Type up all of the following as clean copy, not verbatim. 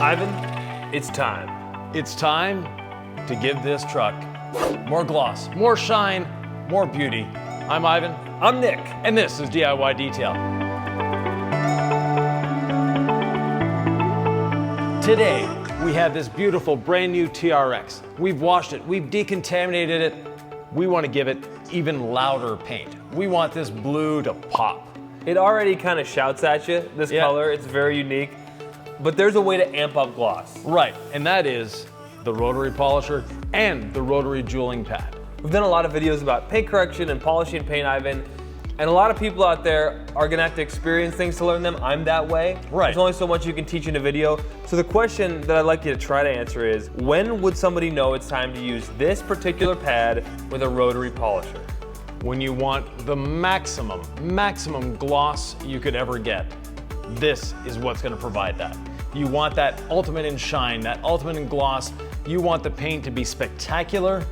Ivan, it's time. It's time to give this truck more gloss, more shine, more beauty. I'm Ivan. I'm Nick. And this is DIY Detail. Today, we have this beautiful brand new TRX. We've washed it, we've decontaminated it. We want to give it even louder paint. We want this blue to pop. It already kind of shouts at you, this color. It's very unique. But there's a way to amp up gloss. Right, and that is the rotary polisher and the rotary jeweling pad. We've done a lot of videos about paint correction and polishing paint, Ivan. And a lot of people out there are gonna have to experience things to learn them. I'm that way. Right. There's only so much you can teach in a video. So the question that I'd like you to try to answer is, when would somebody know it's time to use this particular pad with a rotary polisher? When you want the maximum gloss you could ever get, this is what's gonna provide that. You want that ultimate in shine, that ultimate in gloss. You want the paint to be spectacular.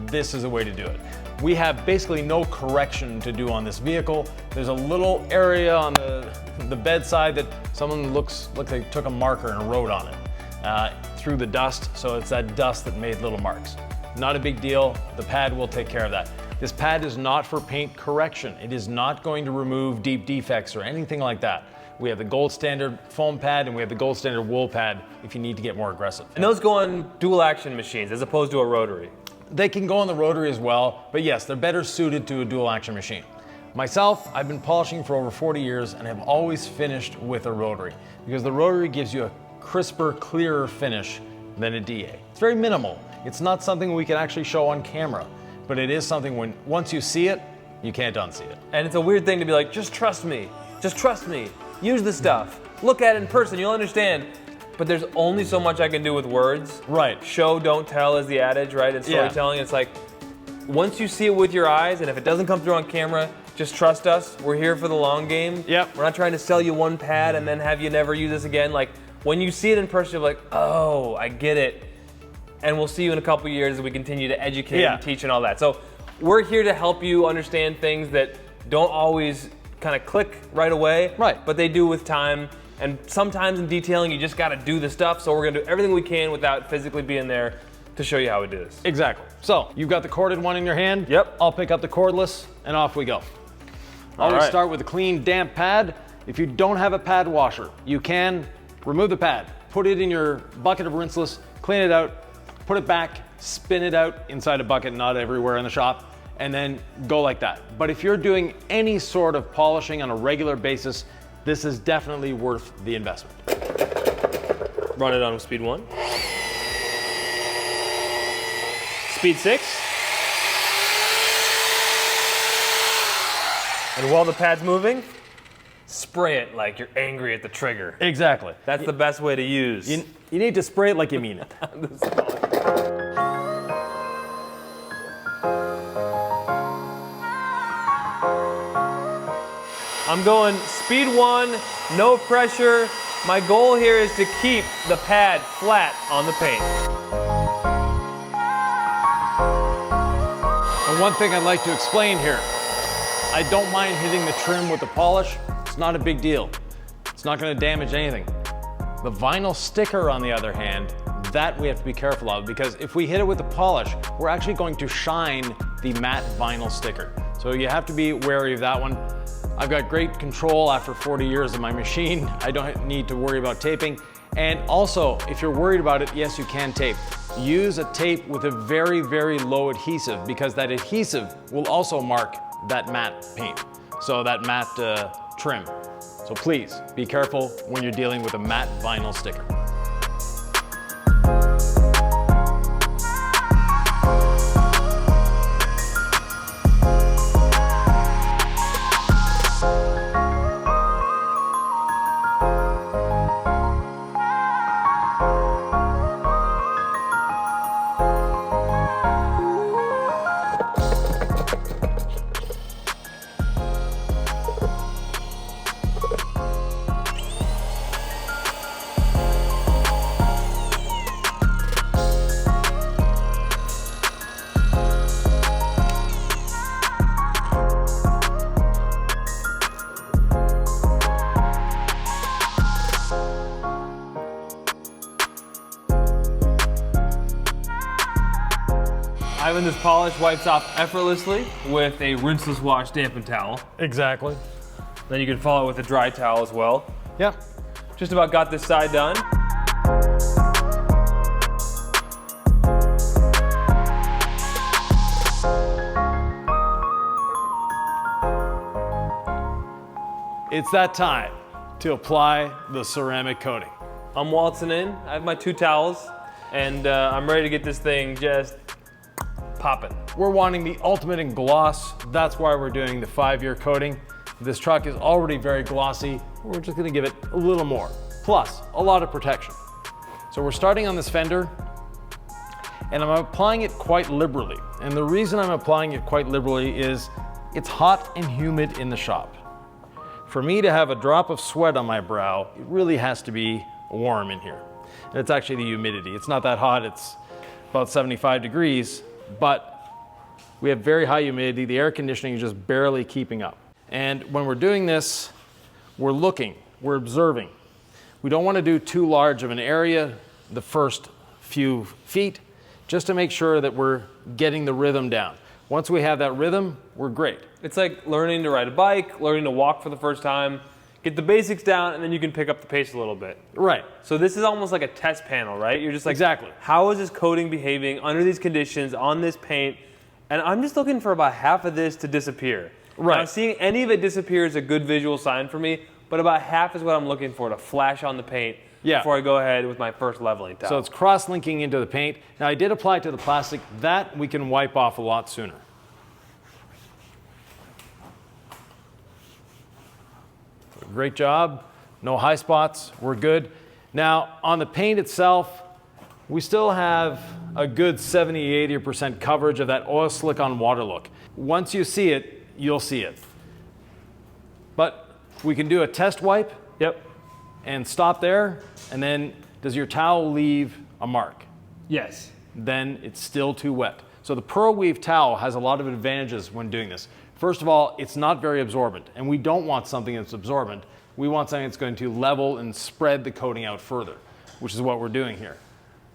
This is a way to do it. We have basically no correction to do on this vehicle. There's a little area on the bedside that someone looks like they took a marker and wrote on it through the dust. So it's that dust that made little marks. Not a big deal. The pad will take care of that. This pad is not for paint correction. It is not going to remove deep defects or anything like that. We have the gold standard foam pad and we have the gold standard wool pad if you need to get more aggressive. And those go on dual action machines as opposed to a rotary. They can go on the rotary as well, but yes, they're better suited to a dual action machine. Myself, I've been polishing for over 40 years and have always finished with a rotary because the rotary gives you a crisper, clearer finish than a DA. It's very minimal. It's not something we can actually show on camera, but it is something once you see it, you can't unsee it. And it's a weird thing to be like, just trust me, use the stuff, look at it in person, you'll understand. But there's only so much I can do with words. Right. Show, don't tell is the adage, right? In storytelling, It's like, once you see it with your eyes, and if it doesn't come through on camera, just trust us. We're here for the long game. Yep. We're not trying to sell you one pad and then have you never use this again. Like, when you see it in person, you're like, oh, I get it. And we'll see you in a couple years as we continue to educate and teach and all that. So we're here to help you understand things that don't always kind of click right away. Right. But they do with time. And sometimes in detailing, you just gotta do the stuff, so we're gonna do everything we can without physically being there to show you how we do this. Exactly. So, you've got the corded one in your hand. Yep. I'll pick up the cordless, and off we go. Always start with a clean, damp pad. If you don't have a pad washer, you can remove the pad, put it in your bucket of rinseless, clean it out, put it back, spin it out inside a bucket, not everywhere in the shop, and then go like that. But if you're doing any sort of polishing on a regular basis, this is definitely worth the investment. Run it on speed 1. Speed 6. And while the pad's moving, spray it like you're angry at the trigger. Exactly. That's the best way to use. You need to spray it like you mean it. I'm going speed 1, no pressure. My goal here is to keep the pad flat on the paint. And one thing I'd like to explain here, I don't mind hitting the trim with the polish. It's not a big deal. It's not going to damage anything. The vinyl sticker, on the other hand, that we have to be careful of, because if we hit it with the polish, we're actually going to shine the matte vinyl sticker. So you have to be wary of that one. I've got great control after 40 years of my machine. I don't need to worry about taping. And also, if you're worried about it, yes, you can tape. Use a tape with a very, very low adhesive, because that adhesive will also mark that matte paint. So that matte trim. So please be careful when you're dealing with a matte vinyl sticker. Ivan, this polish wipes off effortlessly with a rinseless wash dampened towel. Exactly. Then you can follow it with a dry towel as well. Yep. Just about got this side done. It's that time to apply the ceramic coating. I'm waltzing in. I have my 2 towels, and I'm ready to get this thing just popping. We're wanting the ultimate in gloss. That's why we're doing the 5-year coating. This truck is already very glossy. We're just gonna give it a little more. Plus, a lot of protection. So we're starting on this fender, and I'm applying it quite liberally. And the reason I'm applying it quite liberally is it's hot and humid in the shop. For me to have a drop of sweat on my brow, it really has to be warm in here. And it's actually the humidity. It's not that hot, it's about 75 degrees, but we have very high humidity. The air conditioning is just barely keeping up. And when we're doing this, we're looking, we're observing. We don't want to do too large of an area the first few feet, just to make sure that we're getting the rhythm down. Once we have that rhythm, we're great. It's like learning to ride a bike, learning to walk for the first time. Get the basics down, and then you can pick up the pace a little bit. Right. So this is almost like a test panel, right? You're just like, exactly. How is this coating behaving under these conditions, on this paint? And I'm just looking for about half of this to disappear. Right. Now, seeing any of it disappear is a good visual sign for me, but about half is what I'm looking for to flash on the paint before I go ahead with my first leveling towel. So it's cross-linking into the paint. Now I did apply it to the plastic. That we can wipe off a lot sooner. Great job. No high spots. We're good. Now on the paint itself, we still have a good 70–80% coverage of that oil slick on water look. Once you see it, you'll see it. But we can do a test wipe. Yep. And stop there, and then does your towel leave a mark? Yes. Then it's still too wet. So the Pearl Weave towel has a lot of advantages when doing this. First of all, it's not very absorbent, and we don't want something that's absorbent. We want something that's going to level and spread the coating out further, which is what we're doing here.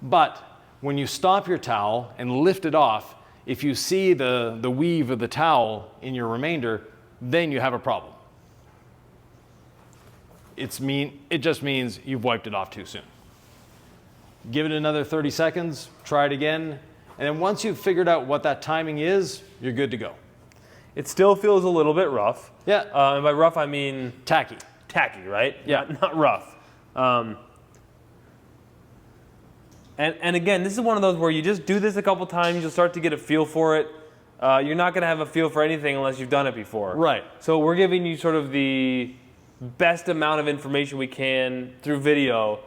But when you stop your towel and lift it off, if you see the weave of the towel in your remainder, then you have a problem. It just means you've wiped it off too soon. Give it another 30 seconds, try it again, and then once you've figured out what that timing is, you're good to go. It still feels a little bit rough. Yeah. And by rough, I mean tacky. Tacky, right? Yeah. Not rough. And again, this is one of those where you just do this a couple times, you'll start to get a feel for it. You're not going to have a feel for anything unless you've done it before. Right. So we're giving you sort of the best amount of information we can through video,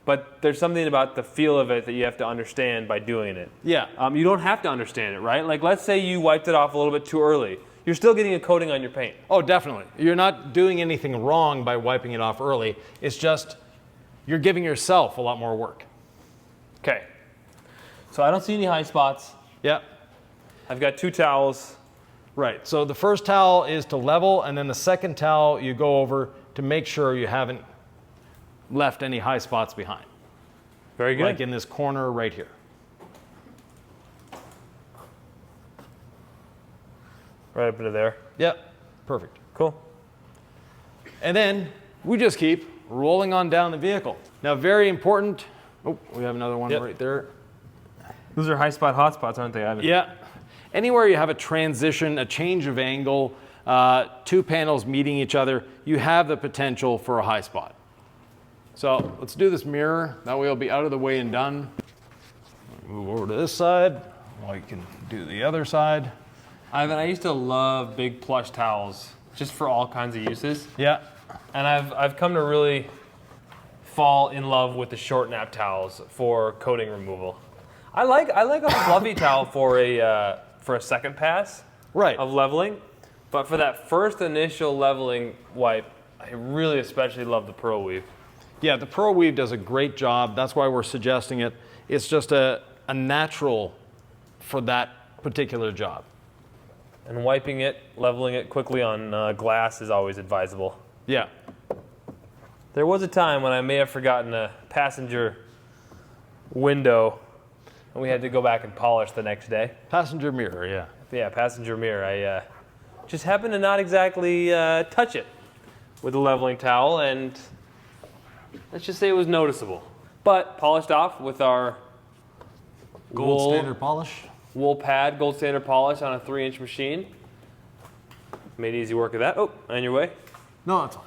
but there's something about the feel of it that you have to understand by doing it. Yeah. You don't have to understand it, right? Like let's say you wiped it off a little bit too early. You're still getting a coating on your paint. Oh, definitely. You're not doing anything wrong by wiping it off early. It's just you're giving yourself a lot more work. Okay. So I don't see any high spots. Yep. I've got 2 towels. Right. So the first towel is to level, and then the second towel you go over to make sure you haven't left any high spots behind. Very good. Like in this corner right here. Right up into there. Yep. Perfect. Cool. And then we just keep rolling on down the vehicle. Now, very important. Oh, we have another one right there. Those are high spot, hot spots, aren't they, Ivan? Yeah. Anywhere you have a transition, a change of angle, 2 panels meeting each other, you have the potential for a high spot. So let's do this mirror. That way it'll be out of the way and done. Move over to this side. Well, you can do the other side. Ivan, I used to love big plush towels just for all kinds of uses. Yeah. And I've come to really fall in love with the short nap towels for coating removal. I like a fluffy towel for a second pass of leveling, but for that first initial leveling wipe, I really especially love the Pearl Weave. Yeah, the Pearl Weave does a great job. That's why we're suggesting it. It's just a natural for that particular job. And wiping it, leveling it quickly on glass is always advisable. Yeah. There was a time when I may have forgotten a passenger window and we had to go back and polish the next day. Passenger mirror, yeah. Yeah, passenger mirror. I just happened to not exactly touch it with a leveling towel, and let's just say it was noticeable. But polished off with our Gold standard polish. Wool pad, gold standard polish on a 3-inch machine. Made easy work of that. Oh, on your way. No, that's fine.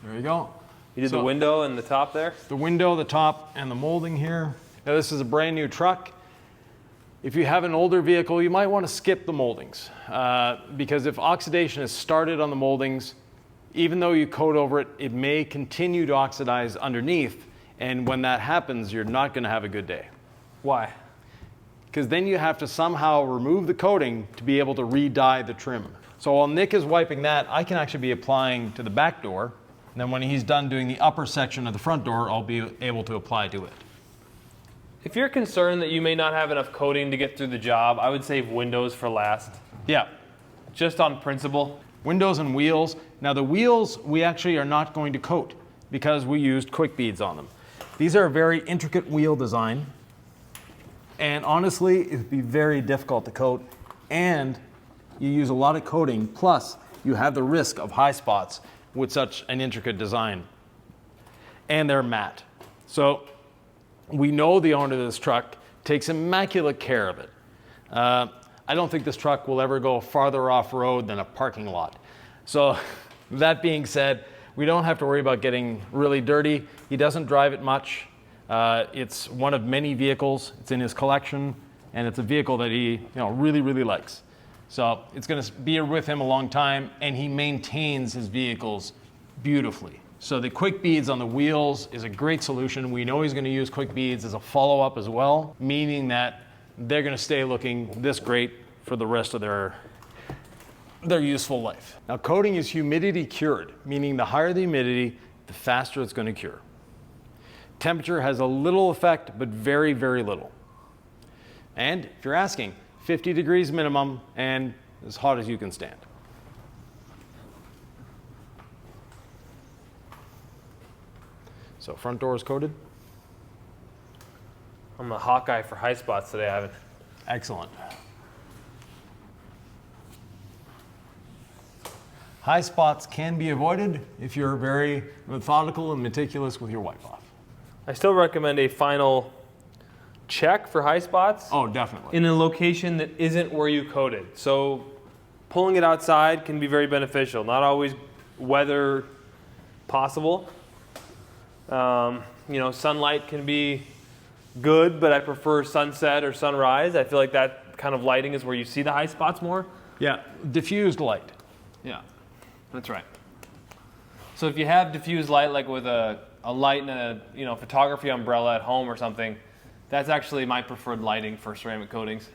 There you go. You did the window and the top there? The window, the top, and the molding here. Now this is a brand new truck. If you have an older vehicle, you might want to skip the moldings because if oxidation has started on the moldings, even though you coat over it, it may continue to oxidize underneath. And when that happens, you're not going to have a good day. Why? Because then you have to somehow remove the coating to be able to re-dye the trim. So while Nick is wiping that, I can actually be applying to the back door. And then when he's done doing the upper section of the front door, I'll be able to apply to it. If you're concerned that you may not have enough coating to get through the job, I would save windows for last. Yeah. Just on principle. Windows and wheels. Now the wheels we actually are not going to coat because we used quick beads on them. These are a very intricate wheel design. And honestly, it would be very difficult to coat. And you use a lot of coating, plus you have the risk of high spots with such an intricate design. And they're matte. So we know the owner of this truck takes immaculate care of it. I don't think this truck will ever go farther off-road than a parking lot. So that being said, we don't have to worry about getting really dirty. He doesn't drive it much. It's one of many vehicles. It's in his collection, and it's a vehicle that he really, really likes. So it's going to be with him a long time, and he maintains his vehicles beautifully. So the quick beads on the wheels is a great solution. We know he's going to use quick beads as a follow-up as well, meaning that they're going to stay looking this great for the rest of their useful life. Now coating is humidity cured, meaning the higher the humidity, the faster it's going to cure. Temperature has a little effect, but very, very little. And if you're asking, 50 degrees minimum and as hot as you can stand. So front door is coated. I'm a Hawkeye for high spots today, Ivan. Excellent. High spots can be avoided if you're very methodical and meticulous with your wipe off. I still recommend a final check for high spots. Oh, definitely. In a location that isn't where you coated. So pulling it outside can be very beneficial. Not always weather possible. Sunlight can be good, but I prefer sunset or sunrise. I feel like that kind of lighting is where you see the high spots more. Yeah, diffused light. Yeah, that's right. So if you have diffused light, like with a light and a photography umbrella at home or something, that's actually my preferred lighting for ceramic coatings.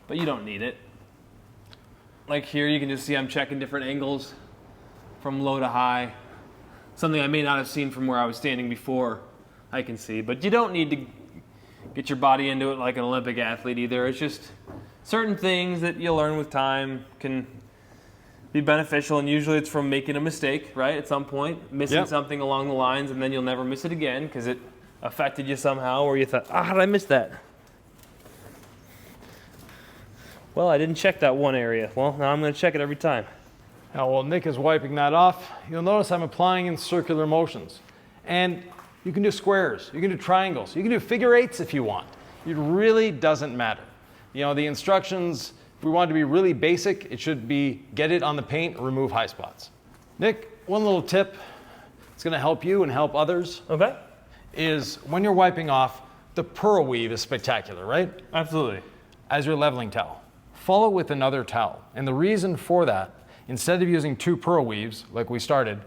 But you don't need it. Like here, you can just see I'm checking different angles from low to high. Something I may not have seen from where I was standing before, I can see. But you don't need to get your body into it like an Olympic athlete either. It's just certain things that you learn with time can be beneficial, and usually it's from making a mistake, right? At some point, missing something along the lines, and then you'll never miss it again because it affected you somehow, or you thought, how did I miss that? Well, I didn't check that one area. Well, now I'm going to check it every time. Now, while Nick is wiping that off, you'll notice I'm applying in circular motions. And you can do squares, you can do triangles, you can do figure eights if you want. It really doesn't matter. The instructions, if we want to be really basic, it should be get it on the paint, remove high spots. Nick, one little tip, it's going to help you and help others. Okay. Is when you're wiping off, the pearl weave is spectacular, right? Absolutely. As your leveling towel. Follow with another towel. And the reason for that, instead of using 2 pearl weaves like we started,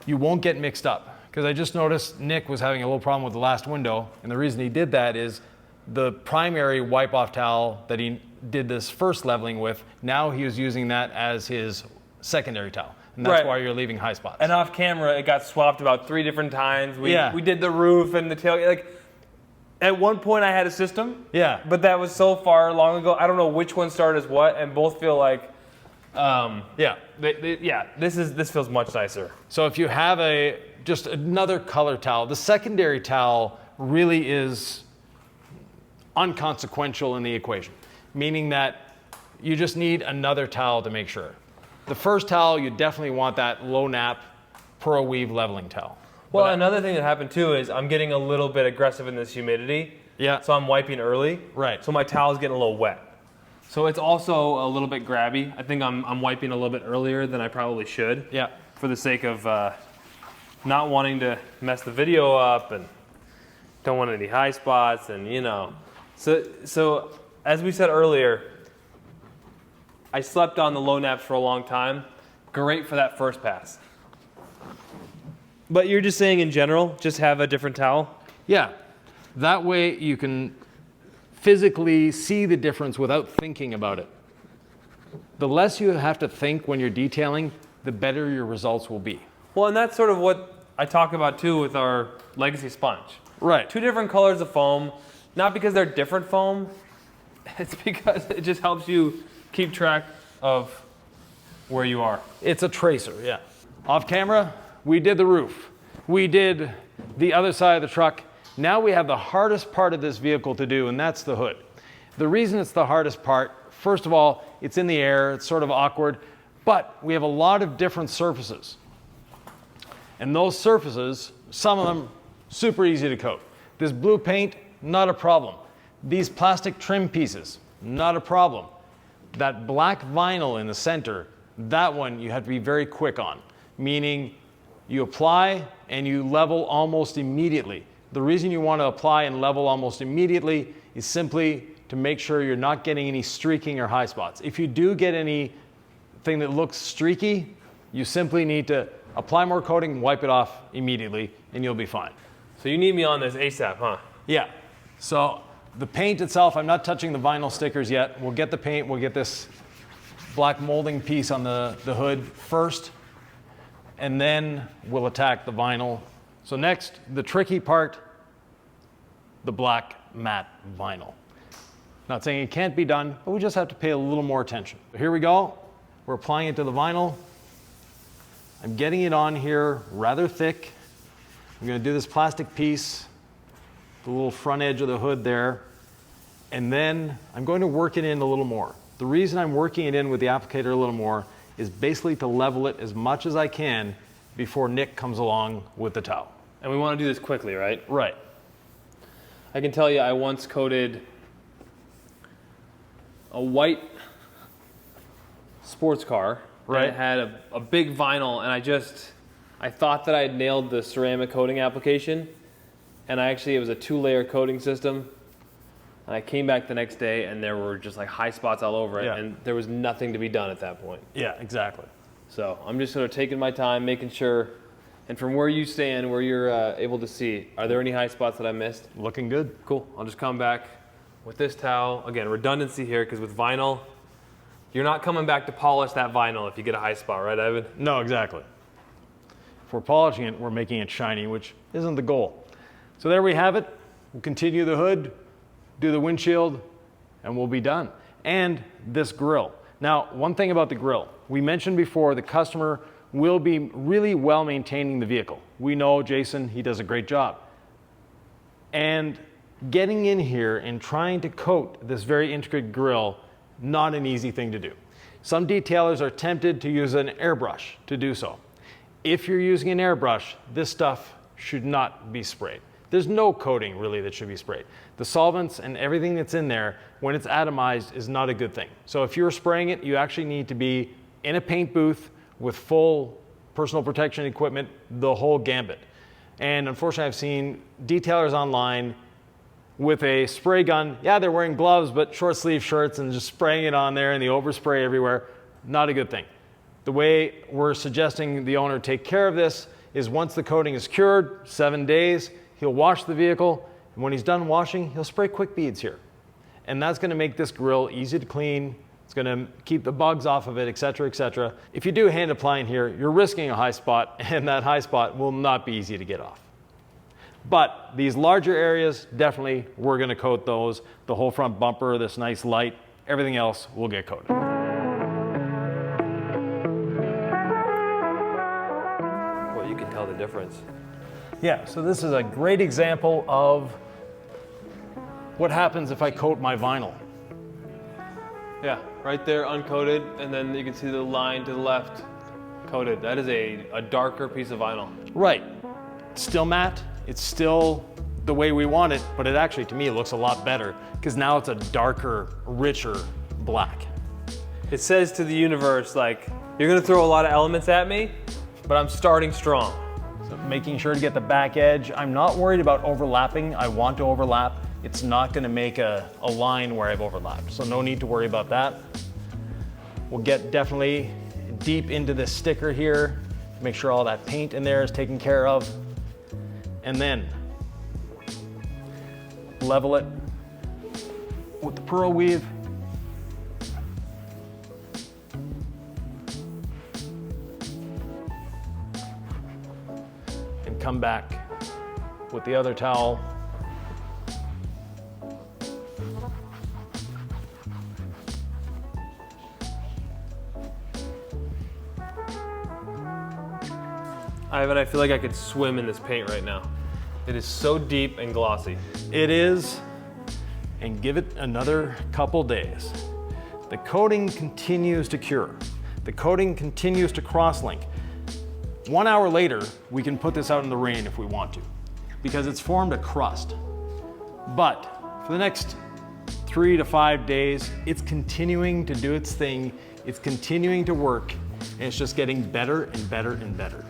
you won't get mixed up. Because I just noticed Nick was having a little problem with the last window, and the reason he did that is the primary wipe-off towel that he did this first leveling with, now he was using that as his secondary towel. And that's why you're leaving high spots. And off camera, it got swapped about 3 different times. We did the roof and the tail. At one point, I had a system. Yeah. But that was so far long ago. I don't know which one started as what, and both feel like, this feels much nicer. So if you have just another color towel, the secondary towel really is unconsequential in the equation, meaning that you just need another towel to make sure. The first towel, you definitely want that low nap Pro Weave leveling towel. Well, another thing that happened too is I'm getting a little bit aggressive in this humidity. Yeah. So I'm wiping early. Right. So my towel's getting a little wet. So it's also a little bit grabby. I think I'm wiping a little bit earlier than I probably should. Yeah. For the sake of not wanting to mess the video up and don't want any high spots and you know. So as we said earlier, I slept on the low naps for a long time. Great for that first pass. But you're just saying in general, just have a different towel? Yeah. That way you can physically see the difference without thinking about it. The less you have to think when you're detailing, the better your results will be. Well, and that's sort of what I talk about too with our Legacy sponge. Right. Two different colors of foam, not because they're different foam, it's because it just helps you keep track of where you are. It's a tracer, yeah. Off camera, we did the roof. We did the other side of the truck. Now we have the hardest part of this vehicle to do, and that's the hood. The reason it's the hardest part, first of all, it's in the air, it's sort of awkward, but we have a lot of different surfaces. And those surfaces, some of them, super easy to coat. This blue paint, not a problem. These plastic trim pieces, not a problem. That black vinyl in the center, that one you have to be very quick on, meaning you apply and you level almost immediately. The reason you want to apply and level almost immediately is simply to make sure you're not getting any streaking or high spots. If you do get anything that looks streaky, you simply need to apply more coating, wipe it off immediately, and you'll be fine. So you need me on this ASAP, huh? Yeah. So the paint itself, I'm not touching the vinyl stickers yet. We'll get the paint, we'll get this black molding piece on the hood first, and then we'll attack the vinyl. So next, the tricky part, the black matte vinyl. Not saying it can't be done, but we just have to pay a little more attention. So here we go. We're applying it to the vinyl. I'm getting it on here rather thick. I'm going to do this plastic piece, the little front edge of the hood there, and then I'm going to work it in a little more. The reason I'm working it in with the applicator a little more is basically to level it as much as I can before Nick comes along with the towel. And we want to do this quickly, right? Right. I can tell you I once coated a white sports car. Right. And it had a big vinyl, and I thought that I had nailed the ceramic coating application, and it was a 2-layer coating system. And I came back the next day, and there were just like high spots all over it, Yeah. and there was nothing to be done at that point. Yeah, exactly. So I'm just sort of taking my time, making sure. And from where you stand, where you're able to see, are there any high spots that I missed? Looking good. Cool. I'll just come back with this towel. Again, redundancy here, because with vinyl, you're not coming back to polish that vinyl if you get a high spot, right, Ivan? No, exactly. If we're polishing it, we're making it shiny, which isn't the goal. So there we have it. We'll continue the hood, do the windshield, and we'll be done. And this grill. Now, one thing about the grill. We mentioned before the customer will be really well maintaining the vehicle. We know Jason, he does a great job. And getting in here and trying to coat this very intricate grill, not an easy thing to do. Some detailers are tempted to use an airbrush to do so. If you're using an airbrush, this stuff should not be sprayed. There's no coating really that should be sprayed. The solvents and everything that's in there, when it's atomized, is not a good thing. So if you're spraying it, you actually need to be in a paint booth with full personal protection equipment, the whole gambit. And unfortunately, I've seen detailers online with a spray gun. Yeah, they're wearing gloves, but short sleeve shirts and just spraying it on there and the overspray everywhere. Not a good thing. The way we're suggesting the owner take care of this is once the coating is cured, 7 days, he'll wash the vehicle. And when he's done washing, he'll spray quick beads here. And that's gonna make this grill easy to clean. It's gonna keep the bugs off of it, et cetera, et cetera. If you do hand applying here, you're risking a high spot, and that high spot will not be easy to get off. But these larger areas, definitely, we're gonna coat those. The whole front bumper, this nice light, everything else will get coated. Well, you can tell the difference. Yeah, so this is a great example of what happens if I coat my vinyl. Yeah, right there, uncoated, and then you can see the line to the left, coated. That is a darker piece of vinyl. Right. It's still matte. It's still the way we want it, but it actually, to me, it looks a lot better because now it's a darker, richer black. It says to the universe, like, you're gonna throw a lot of elements at me, but I'm starting strong. So making sure to get the back edge. I'm not worried about overlapping. I want to overlap. It's not gonna make a line where I've overlapped, so no need to worry about that. We'll get definitely deep into this sticker here, make sure all that paint in there is taken care of, and then level it with the pearl weave. And come back with the other towel. Yvan, I feel like I could swim in this paint right now. It is so deep and glossy. It is, and give it another couple days. The coating continues to cure. The coating continues to cross-link. 1 hour later, we can put this out in the rain if we want to, because it's formed a crust. But for the next 3 to 5 days, it's continuing to do its thing. It's continuing to work, and it's just getting better and better and better.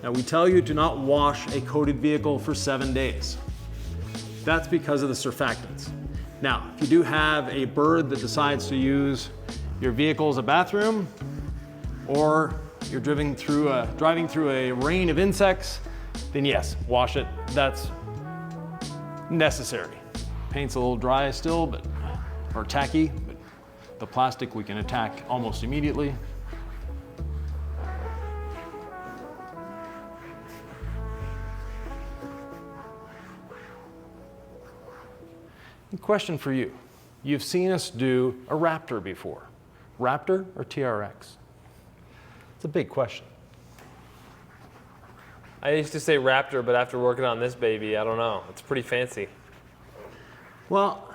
Now we tell you to not wash a coated vehicle for 7 days. That's because of the surfactants. Now, if you do have a bird that decides to use your vehicle as a bathroom, or you're driving through a rain of insects, then yes, wash it. That's necessary. Paint's a little dry still, or tacky, but the plastic we can attack almost immediately. Question for you. You've seen us do a Raptor before. Raptor or TRX? It's a big question. I used to say Raptor, but after working on this baby, I don't know. It's pretty fancy. Well,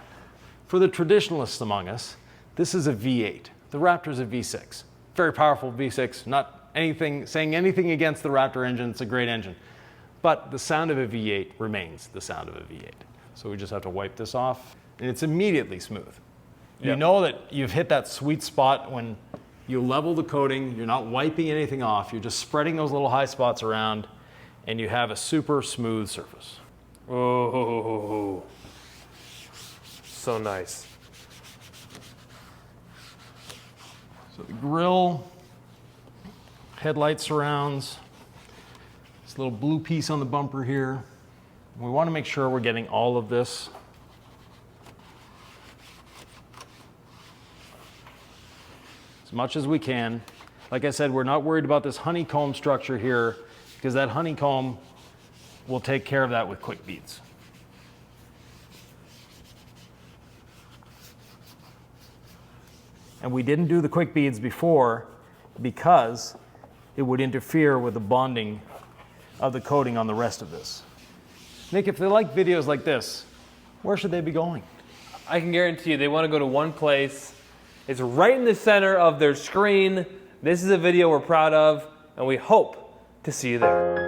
for the traditionalists among us, this is a V8. The Raptor's a V6. Very powerful V6, not saying anything against the Raptor engine, it's a great engine. But the sound of a V8 remains the sound of a V8. So we just have to wipe this off, and it's immediately smooth. You Yep. know that you've hit that sweet spot when you level the coating, you're not wiping anything off, you're just spreading those little high spots around, and you have a super smooth surface. Oh, so nice. So the grille, headlight surrounds, this little blue piece on the bumper here. We want to make sure we're getting all of this. As much as we can. Like I said, we're not worried about this honeycomb structure here because that honeycomb will take care of that with quick beads. And we didn't do the quick beads before because it would interfere with the bonding of the coating on the rest of this. Nick, if they like videos like this, where should they be going? I can guarantee you they want to go to one place. It's right in the center of their screen. This is a video we're proud of, and we hope to see you there.